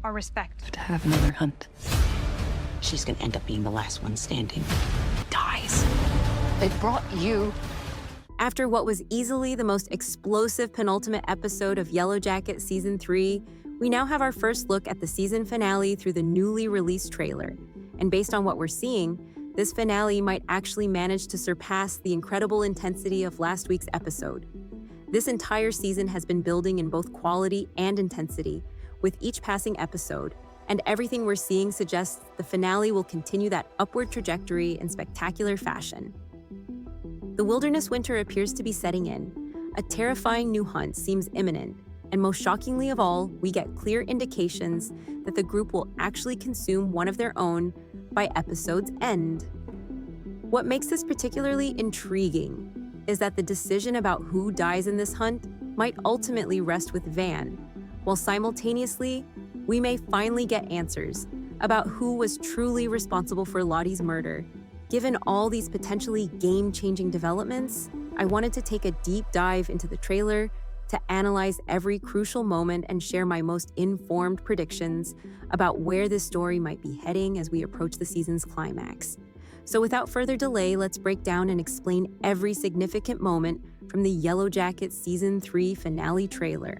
our respect. To have another hunt. She's gonna end up being the last one standing. Dies. They brought you. After what was easily the most explosive penultimate episode of Yellowjackets Season 3, we now have our first look at the season finale through the newly released trailer. And based on what we're seeing, this finale might actually manage to surpass the incredible intensity of last week's episode. This entire season has been building in both quality and intensity, with each passing episode, and everything we're seeing suggests the finale will continue that upward trajectory in spectacular fashion. The wilderness winter appears to be setting in. A terrifying new hunt seems imminent, and most shockingly of all, we get clear indications that the group will actually consume one of their own by episode's end. What makes this particularly intriguing is that the decision about who dies in this hunt might ultimately rest with Van, while simultaneously, we may finally get answers about who was truly responsible for Lottie's murder. Given all these potentially game-changing developments, I wanted to take a deep dive into the trailer to analyze every crucial moment and share my most informed predictions about where this story might be heading as we approach the season's climax. So without further delay, let's break down and explain every significant moment from the Yellowjackets Season 3 finale trailer.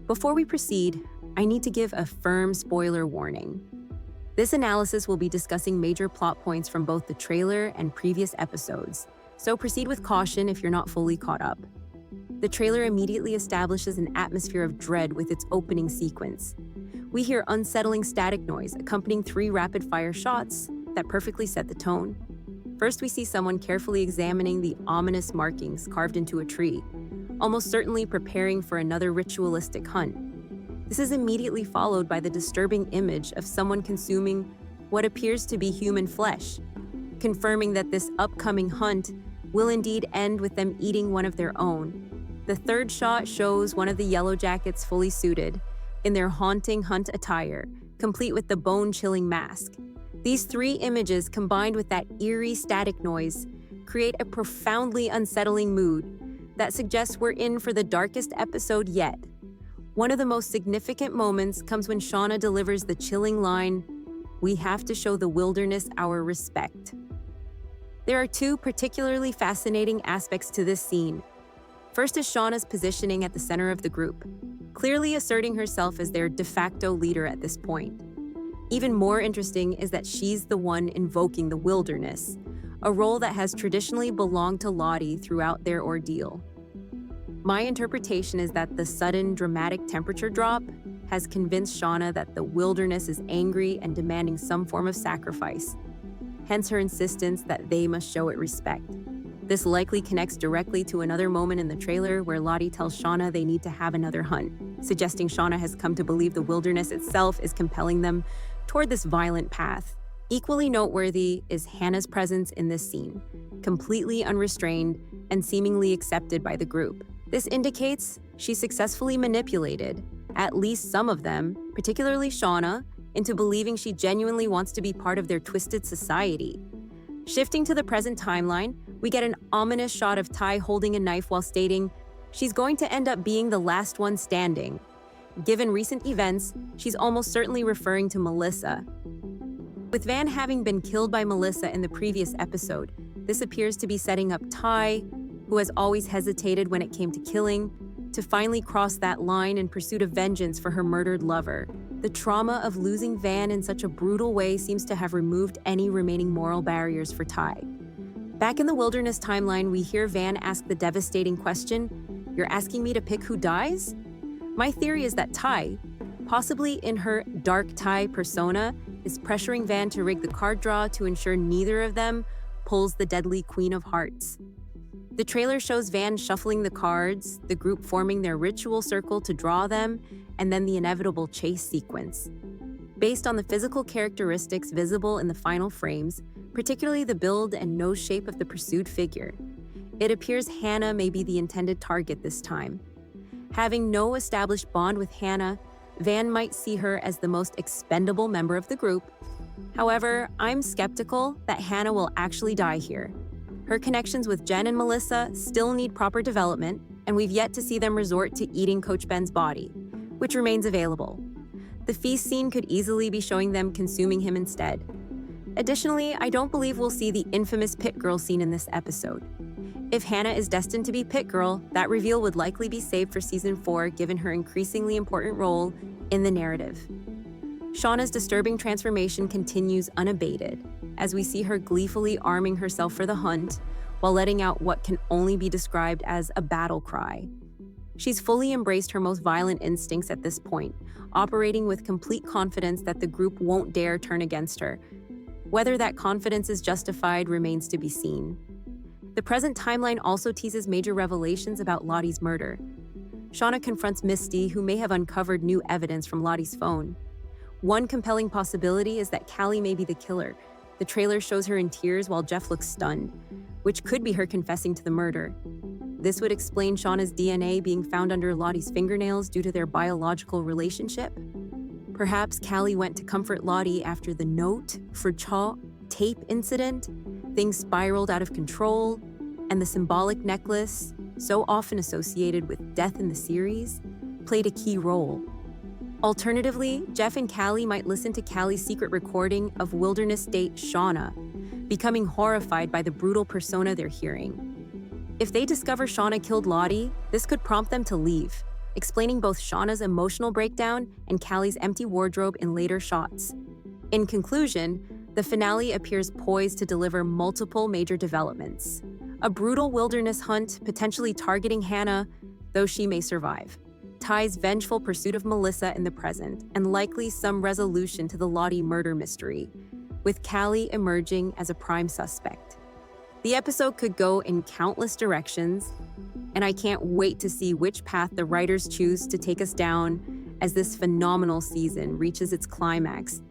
Before we proceed, I need to give a firm spoiler warning. This analysis will be discussing major plot points from both the trailer and previous episodes, so proceed with caution if you're not fully caught up. The trailer immediately establishes an atmosphere of dread with its opening sequence. We hear unsettling static noise accompanying 3 rapid-fire shots that perfectly set the tone. First, we see someone carefully examining the ominous markings carved into a tree, almost certainly preparing for another ritualistic hunt. This is immediately followed by the disturbing image of someone consuming what appears to be human flesh, confirming that this upcoming hunt will indeed end with them eating one of their own. The third shot shows one of the Yellowjackets fully suited, in their haunting hunt attire, complete with the bone-chilling mask. These 3 images, combined with that eerie static noise, create a profoundly unsettling mood that suggests we're in for the darkest episode yet. One of the most significant moments comes when Shauna delivers the chilling line, "We have to show the wilderness our respect." There are 2 particularly fascinating aspects to this scene. First is Shauna's positioning at the center of the group, clearly asserting herself as their de facto leader at this point. Even more interesting is that she's the one invoking the wilderness, a role that has traditionally belonged to Lottie throughout their ordeal. My interpretation is that the sudden, dramatic temperature drop has convinced Shauna that the wilderness is angry and demanding some form of sacrifice, hence her insistence that they must show it respect. This likely connects directly to another moment in the trailer where Lottie tells Shauna they need to have another hunt, suggesting Shauna has come to believe the wilderness itself is compelling them toward this violent path. Equally noteworthy is Hannah's presence in this scene, completely unrestrained and seemingly accepted by the group. This indicates she successfully manipulated at least some of them, particularly Shauna, into believing she genuinely wants to be part of their twisted society. Shifting to the present timeline, we get an ominous shot of Ty holding a knife while stating she's going to end up being the last one standing. Given recent events, she's almost certainly referring to Melissa. With Van having been killed by Melissa in the previous episode, this appears to be setting up Ty, who has always hesitated when it came to killing, to finally cross that line in pursuit of vengeance for her murdered lover. The trauma of losing Van in such a brutal way seems to have removed any remaining moral barriers for Ty. Back in the wilderness timeline, we hear Van ask the devastating question, "You're asking me to pick who dies?" My theory is that Ty, possibly in her dark Ty persona, is pressuring Van to rig the card draw to ensure neither of them pulls the deadly Queen of Hearts. The trailer shows Van shuffling the cards, the group forming their ritual circle to draw them, and then the inevitable chase sequence. Based on the physical characteristics visible in the final frames, particularly the build and nose shape of the pursued figure, it appears Hannah may be the intended target this time. Having no established bond with Hannah, Van might see her as the most expendable member of the group. However, I'm skeptical that Hannah will actually die here. Her connections with Jen and Melissa still need proper development, and we've yet to see them resort to eating Coach Ben's body, which remains available. The feast scene could easily be showing them consuming him instead. Additionally, I don't believe we'll see the infamous Pit Girl scene in this episode. If Hannah is destined to be Pit Girl, that reveal would likely be saved for Season 4 given her increasingly important role in the narrative. Shauna's disturbing transformation continues unabated, as we see her gleefully arming herself for the hunt while letting out what can only be described as a battle cry. She's fully embraced her most violent instincts at this point, operating with complete confidence that the group won't dare turn against her. Whether that confidence is justified remains to be seen. The present timeline also teases major revelations about Lottie's murder. Shauna confronts Misty, who may have uncovered new evidence from Lottie's phone. One compelling possibility is that Callie may be the killer. The trailer shows her in tears while Jeff looks stunned, which could be her confessing to the murder. This would explain Shauna's DNA being found under Lottie's fingernails due to their biological relationship. Perhaps Callie went to comfort Lottie after the note for Cha tape incident. Things spiraled out of control, and the symbolic necklace, so often associated with death in the series, played a key role. Alternatively, Jeff and Callie might listen to Callie's secret recording of wilderness date Shauna, becoming horrified by the brutal persona they're hearing. If they discover Shauna killed Lottie, this could prompt them to leave, explaining both Shauna's emotional breakdown and Callie's empty wardrobe in later shots. In conclusion, the finale appears poised to deliver multiple major developments. A brutal wilderness hunt, potentially targeting Hannah, though she may survive. Ty's vengeful pursuit of Melissa in the present, and likely some resolution to the Lottie murder mystery, with Callie emerging as a prime suspect. The episode could go in countless directions, and I can't wait to see which path the writers choose to take us down as this phenomenal season reaches its climax.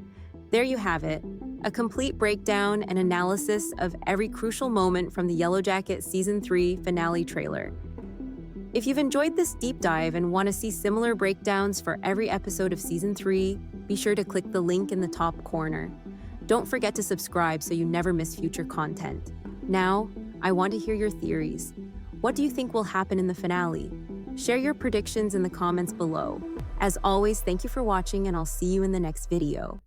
There you have it, a complete breakdown and analysis of every crucial moment from the Yellowjackets Season 3 finale trailer. If you've enjoyed this deep dive and want to see similar breakdowns for every episode of Season 3, be sure to click the link in the top corner. Don't forget to subscribe so you never miss future content. Now, I want to hear your theories. What do you think will happen in the finale? Share your predictions in the comments below. As always, thank you for watching, and I'll see you in the next video.